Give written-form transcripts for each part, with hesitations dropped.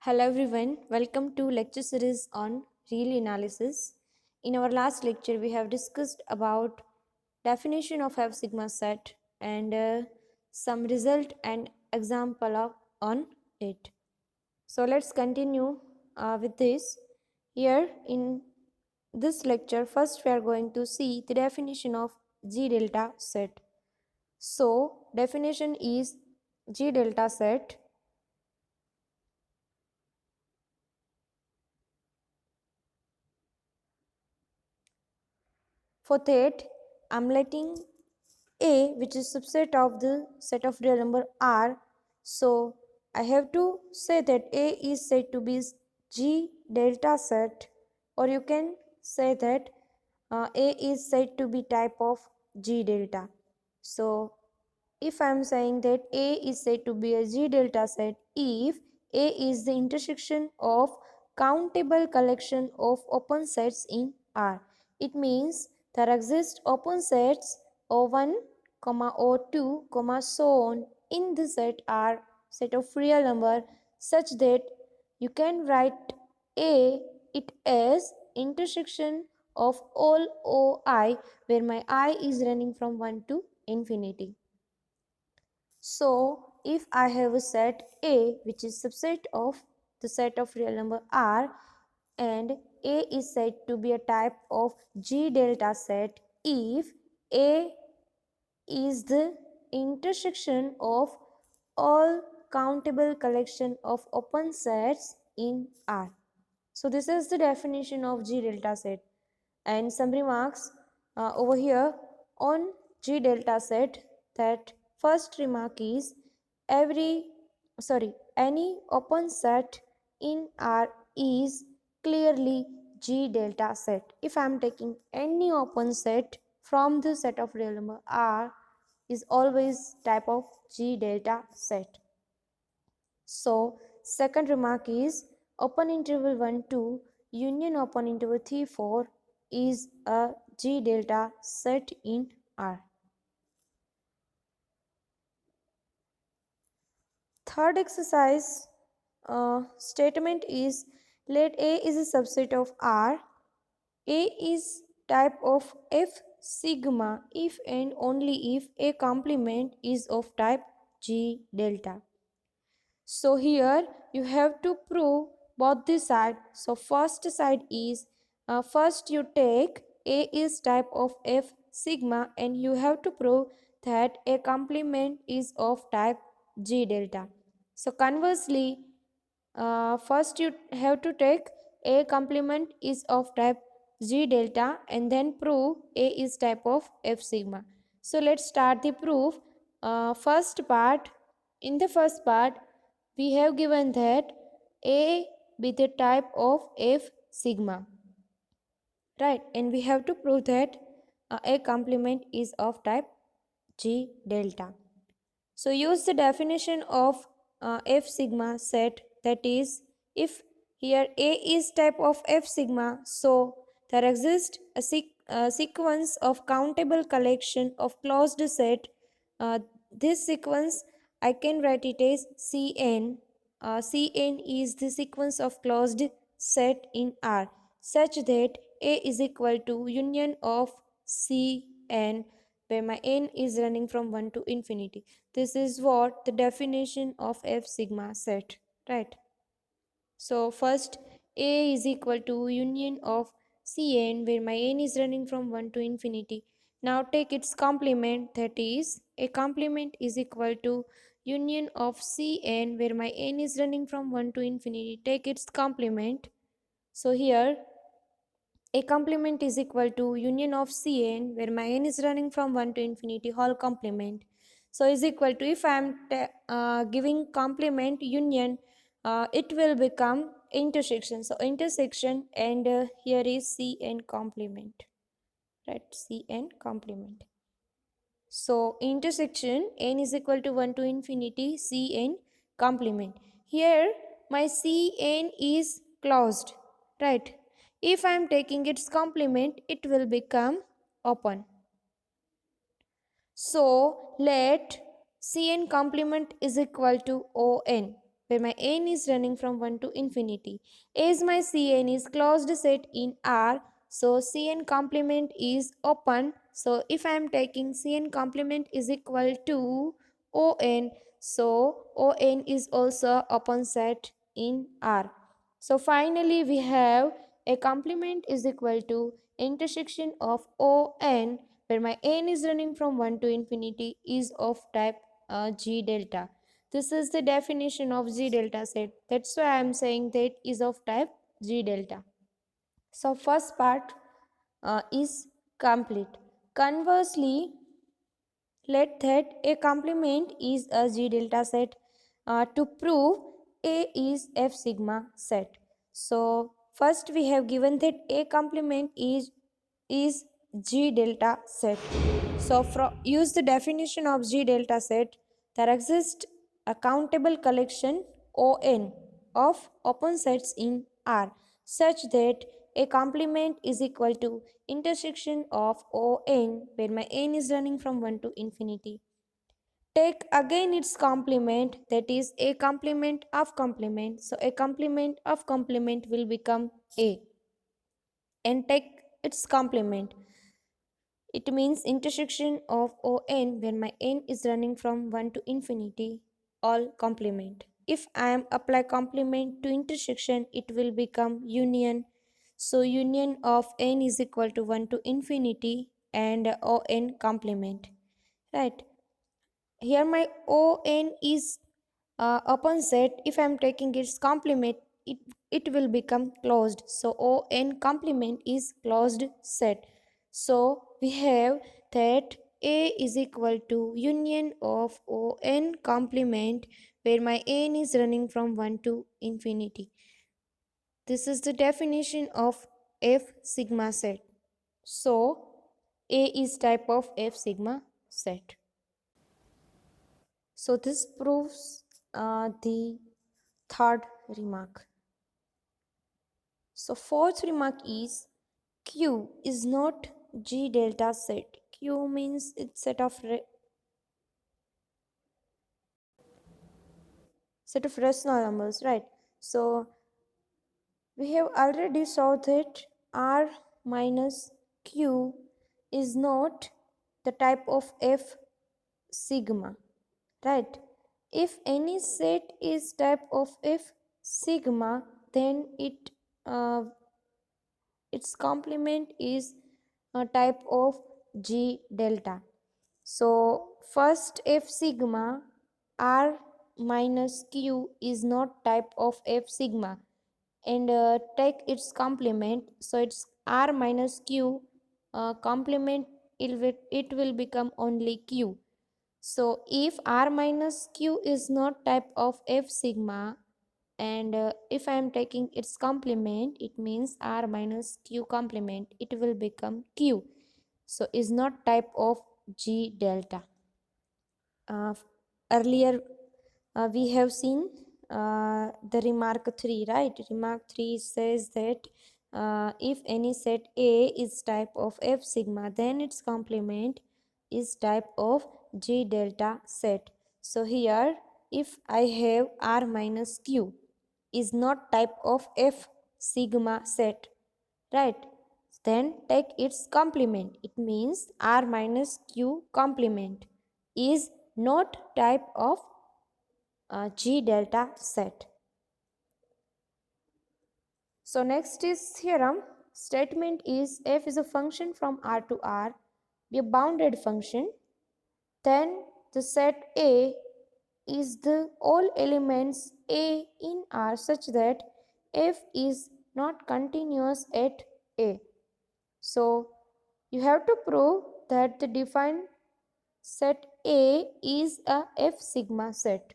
Hello everyone, welcome to lecture series on real analysis. In our last lecture, we have discussed about definition of F sigma set and some result and example on it. So let's continue with this. Here in this lecture, first we are going to see the definition of G delta set. So definition is G delta set. For that, I'm letting A, which is subset of the set of real number R. So I have to say that A is said to be G delta set, or you can say that A is said to be type of G delta. So if I am saying that A is said to be a G delta set if A is the intersection of countable collection of open sets in R. It means there exist open sets O1, O2, so on in the set R, set of real number, such that you can write A it as intersection of all OI where my I is running from 1 to infinity. So if I have a set A which is subset of the set of real number R, and A is said to be a type of G delta set if A is the intersection of all countable collection of open sets in R. So this is the definition of G delta set, and some remarks over here on G delta set. That first remark is any open set in R is clearly G delta set. If I am taking any open set from the set of real number R, is always type of G delta set. So second remark is open interval 1 2 union open interval 3 4 is a G delta set in R. Third exercise statement is let A is a subset of R. A is type of F sigma if and only if A complement is of type G delta. So here you have to prove both the side. So first side is first you take A is type of F sigma and you have to prove that A complement is of type G delta. So conversely, first you have to take A complement is of type G delta and then prove A is type of F sigma. So let's start the proof. First part, in the first part, we have given that A be the type of F sigma, right? And we have to prove that A complement is of type G delta. So use the definition of F sigma set, that is if here A is type of F sigma, so there exists a sequence of countable collection of closed set. This sequence I can write it as Cn. Cn is the sequence of closed set in R such that A is equal to union of Cn where my n is running from 1 to infinity. This is what the definition of F sigma set, right? So first A is equal to union of Cn where my n is running from 1 to infinity. Now take its complement, that is A complement is equal to union of Cn where my n is running from 1 to infinity. Take its complement. So here A complement is equal to union of Cn where my n is running from 1 to infinity whole complement. So is equal to, if I am giving complement union, it will become intersection. So intersection, and here is Cn complement, right? Cn complement. So intersection n is equal to 1 to infinity Cn complement. Here my Cn is closed, right? If I am taking its complement, it will become open. So let Cn complement is equal to On. where my n is running from 1 to infinity. As my Cn is closed set in R, so Cn complement is open. So if I am taking Cn complement is equal to On, so On is also open set in R. So finally we have a complement is equal to intersection of On, where my n is running from 1 to infinity, is of type G delta. This is the definition of G delta set. That's why I am saying that is of type G delta. So first part is complete. Conversely, let that a complement is a G delta set. To prove A is F sigma set. So first we have given that A complement is G delta set. So use the definition of G delta set. There exists a countable collection On of open sets in R such that a complement is equal to intersection of On, where my n is running from 1 to infinity. Take again its complement, that is a complement of complement. So a complement of complement will become A, and take its complement. It means intersection of On when my n is running from 1 to infinity, all complement. If I am apply complement to intersection, it will become union. So union of n is equal to 1 to infinity and On complement. Right. Here my On is open set. If I am taking its complement, it will become closed. So On complement is closed set. So we have that A is equal to union of On complement, where my n is running from 1 to infinity. This is the definition of F sigma set. So A is type of F sigma set. So this proves the third remark. So fourth remark is Q is not G delta set. Q means it's set of rational numbers, right? So we have already saw that R minus Q is not the type of F sigma, right? If any set is type of F sigma, then its complement is a type of G delta. So first F sigma R minus Q is not type of F sigma, and take its complement. So it's R minus Q complement, it will become only Q. So if R minus Q is not type of F sigma, and if I am taking its complement, it means R minus Q complement, it will become Q. So is not type of G delta. Earlier we have seen the remark 3, right? Remark 3 says that if any set A is type of F sigma, then its complement is type of G delta set. So here if I have R minus Q is not type of F sigma set, right? Then take its complement. It means R minus Q complement is not type of G delta set. So next is theorem. Statement is f is a function from R to R, be a bounded function. Then the set A is the all elements A in R such that f is not continuous at A. So you have to prove that the defined set A is a F sigma set.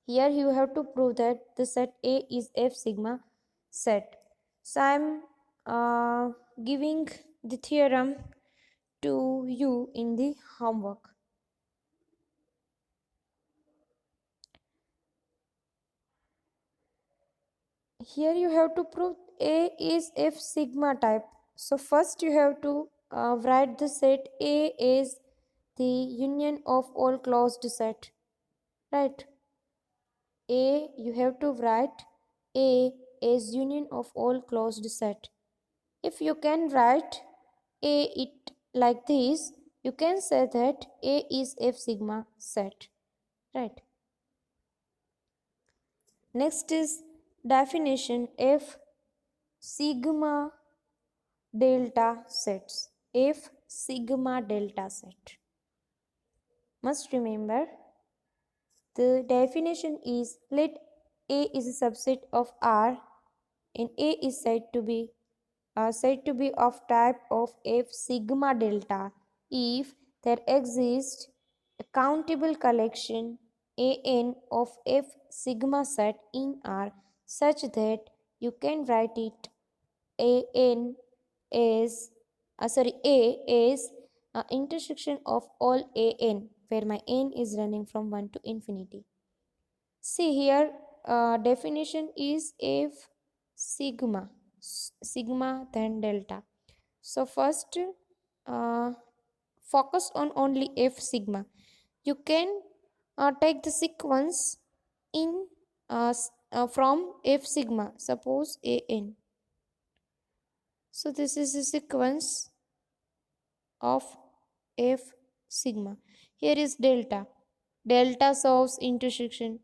Here you have to prove that the set A is F sigma set. So I am giving the theorem to you in the homework. Here you have to prove A is F sigma type. So first you have to write the set A as the union of all closed set, right? A, you have to write A as union of all closed set. If you can write A it like this, you can say that A is F sigma set, right? Next is definition F sigma delta sets. F sigma delta set. Must remember the definition is let A is a subset of R and A is said to be of type of F sigma delta if there exists a countable collection an of F sigma set in R such that you can write it an is A is intersection of all an where my n is running from 1 to infinity. See here, definition is F sigma, sigma then delta. So first, uh, focus on only F sigma. You can take the sequence in from F sigma. Suppose an. So this is the sequence of F sigma. Here is delta. Delta solves intersection,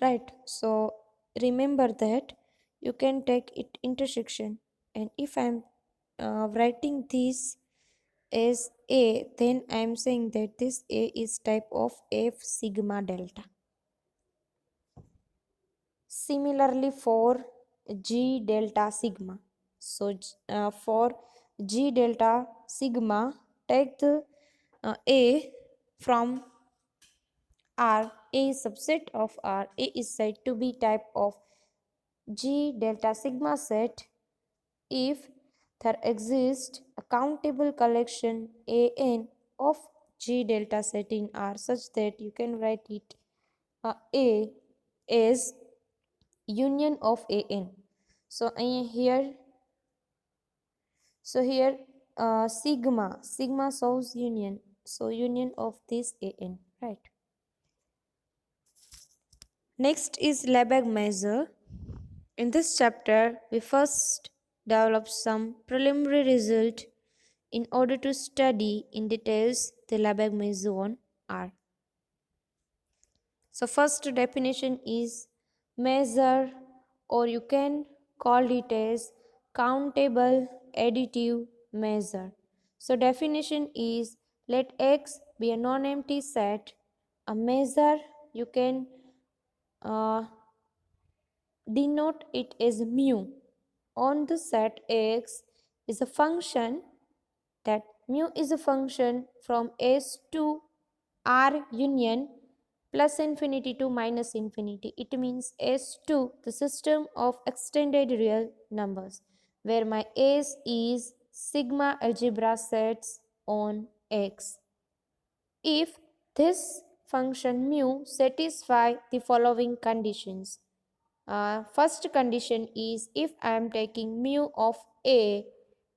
right? So remember that you can take it intersection, and if I'm writing this as A, then I'm saying that this A is type of F sigma delta. Similarly for G delta sigma. So for G delta sigma, take the A from R. A is subset of R. A is said to be type of G delta sigma set if there exists a countable collection an of G delta set in R such that you can write it A is union of an. So here sigma solves union, so union of this an, right? Next is Lebesgue measure. In this chapter, we first develop some preliminary result in order to study in details the Lebesgue measure on R. So first definition is measure, or you can call it as countable additive measure. So definition is let X be a non-empty set. A measure you can uh, denote it as mu on the set X is a function that mu is a function from S to R union plus infinity to minus infinity. It means S2 the system of extended real numbers where my S is sigma algebra sets on X. If this function mu satisfy the following conditions. First condition is if I am taking mu of A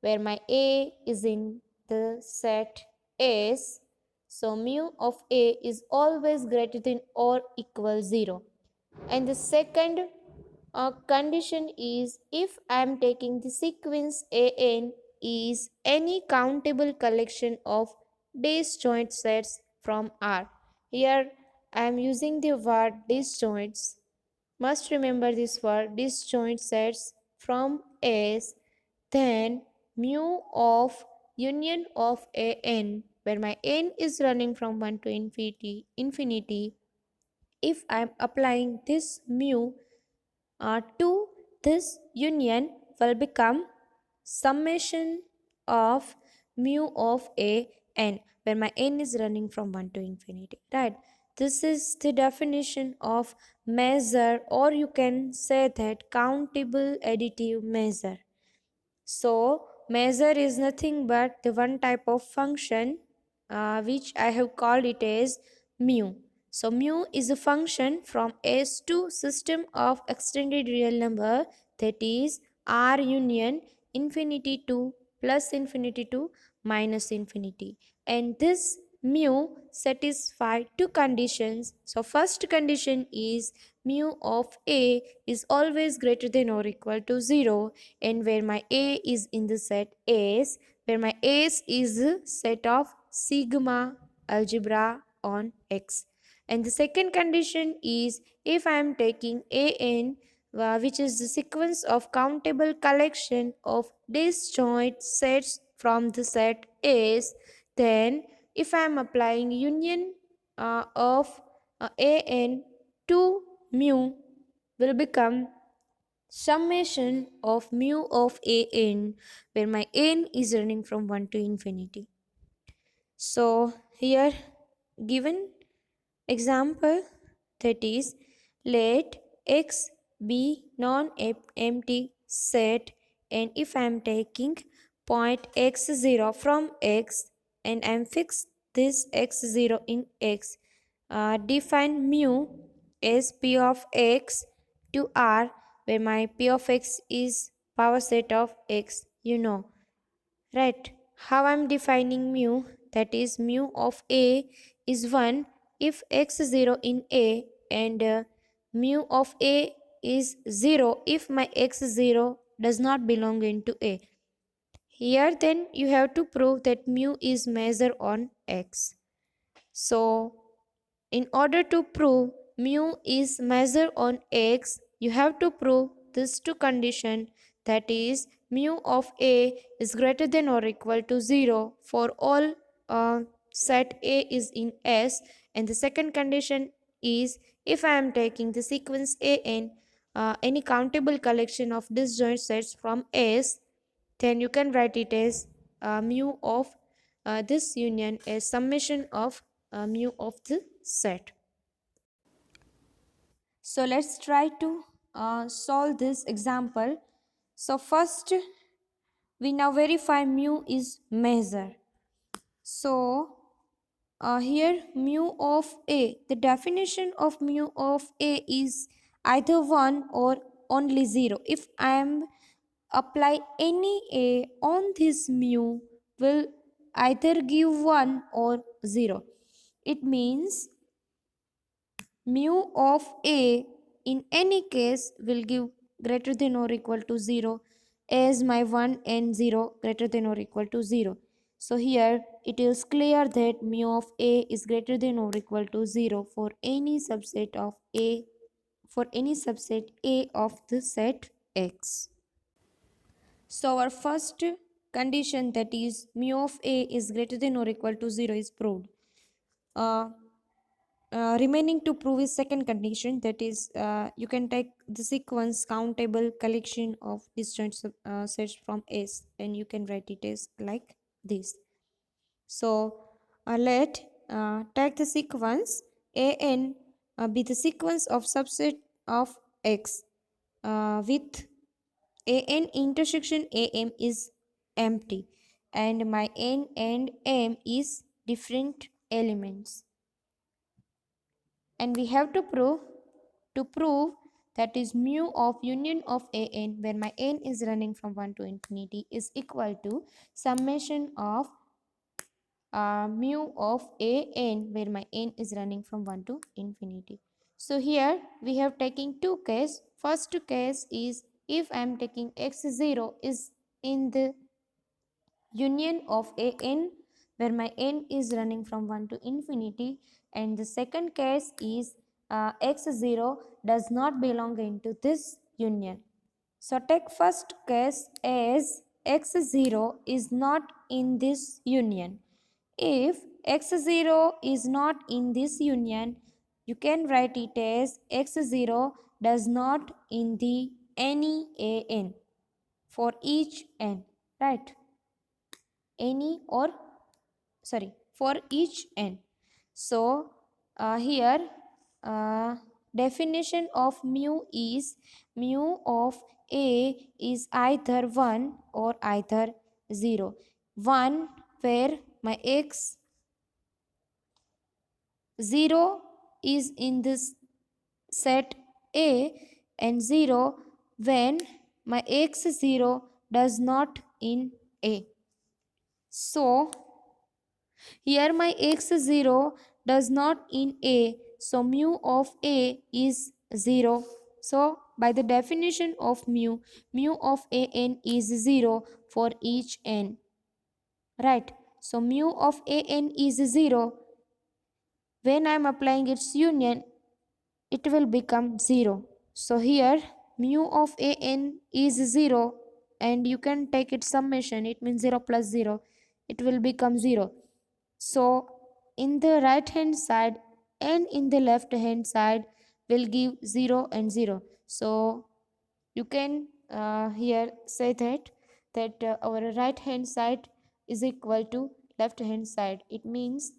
where my A is in the set S, so mu of A is always greater than or equal 0. And the second condition is if I am taking the sequence an is any countable collection of disjoint sets from R. Here I am using the word disjoints. Must remember this word disjoint sets from S, then mu of union of an where my n is running from 1 to infinity. If I am applying this mu to this union will become summation of mu of an where my n is running from 1 to infinity, right? This is the definition of measure, or you can say that countable additive measure. So measure is nothing but the one type of function which I have called it as mu. So mu is a function from S to system of extended real number, that is R union infinity to plus infinity to minus infinity, and this mu satisfy two conditions. So first condition is mu of A is always greater than or equal to 0, and where my A is in the set S, where my S is a set of sigma algebra on X. And the second condition is if I am taking AN, which is the sequence of countable collection of disjoint sets from the set S, then if I am applying union of AN to mu will become summation of mu of AN, where my n is running from 1 to infinity. So here given example, that is, let X be non-empty set, and if I am taking point x0 from X and I am fixed this x0 in X, define mu as p of X to R, where my p of X is power set of X, right? How I'm defining mu, that is mu of A is 1 if x0 in A, and mu of A is 0 if my x0 does not belong into A. Here then you have to prove that mu is measure on X. So in order to prove mu is measure on X, you have to prove these two conditions, that is mu of A is greater than or equal to 0 for all set A is in S, and the second condition is if I am taking the sequence AN, any countable collection of disjoint sets from S, then you can write it as mu of this union as summation of mu of the set. So let's try to solve this example. So first we now verify mu is measure. So here mu of A, the definition of mu of A is either 1 or only 0. If I am apply any A on this mu will either give 1 or 0. It means mu of A in any case will give greater than or equal to 0, as my 1 and 0 greater than or equal to 0. So here it is clear that mu of A is greater than or equal to 0 for any subset of A, for any subset A of the set X. So our first condition, that is mu of A is greater than or equal to 0, is proved. Remaining to prove is second condition, that is you can take the sequence countable collection of disjoint sets from S, and you can write it as like this. So let take the sequence AN be the sequence of subset of X with AN intersection AM is empty, and my N and M is different elements. And we have to prove that is mu of union of AN, where my N is running from 1 to infinity, is equal to summation of mu of AN, where my N is running from 1 to infinity. So here we have taken two cases. First case is if I am taking x0 is in the union of AN, where my N is running from 1 to infinity, and the second case is x0 does not belong into this union. So take first case as x0 is not in this union. If x0 is not in this union, you can write it as x0 does not in the any AN for each n, right? Any or sorry, for each n. So here definition of mu is mu of A is either 1 or either 0. 1 where my x 0 is in this set A, and 0 when my x0 does not in A. So Here my x0 does not in A, so mu of A is 0. So by the definition of mu of an is 0 for each n. Right. So mu of an is 0. When I am applying its union, it will become 0. So here mu of an is 0, and you can take its summation. It means 0 plus 0. It will become 0. So in the right hand side and in the left hand side will give 0 and 0. So you can here say that our right hand side is equal to left hand side. It means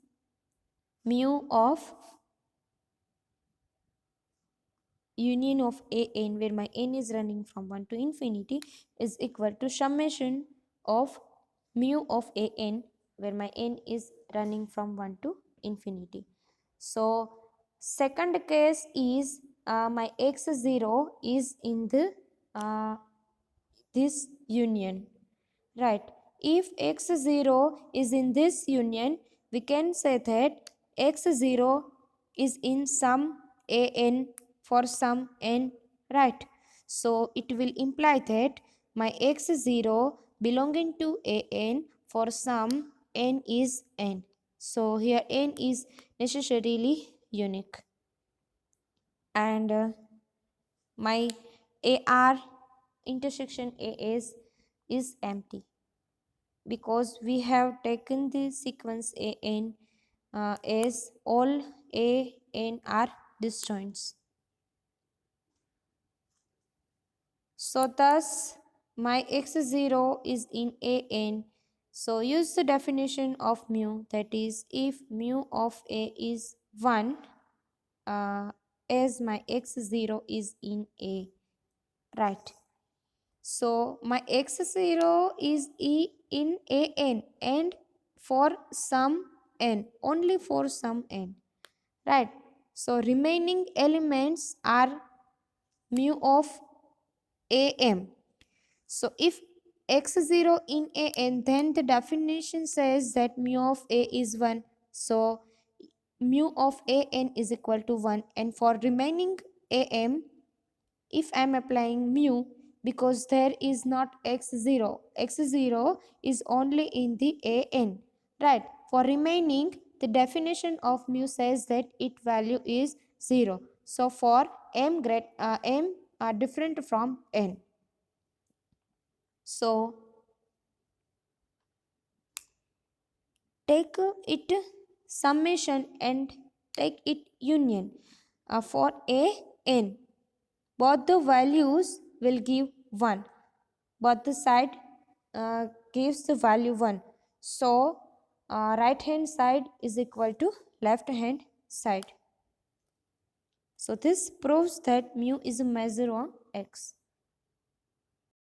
mu of union of an, where my n is running from 1 to infinity, is equal to summation of mu of an, where my n is running from 1 to infinity. So second case is my x0 is in the this union, right? If x0 is in this union, we can say that x0 is in some an for some n, right? So it will imply that my x0 belonging to an for some n is n. So here n is necessarily unique, and my AR intersection A is empty, because we have taken the sequence an as all an are disjoints. So thus my x0 is in an. So use the definition of mu, that is if mu of A is 1, as my x0 is in A, right? So my x0 is in an, and for some n, only for some n, right? So remaining elements are mu of am. So if x0 in an, then the definition says that mu of A is 1. So mu of an is equal to 1, and for remaining am, if I am applying mu, because there is not x0, x0 is only in the an, right? For remaining, the definition of mu says that its value is 0. So for m are different from n. So take it summation and take it union for a n. Both the values will give 1. Both the side gives the value 1. So right hand side is equal to left hand side. So this proves that mu is a measure on x.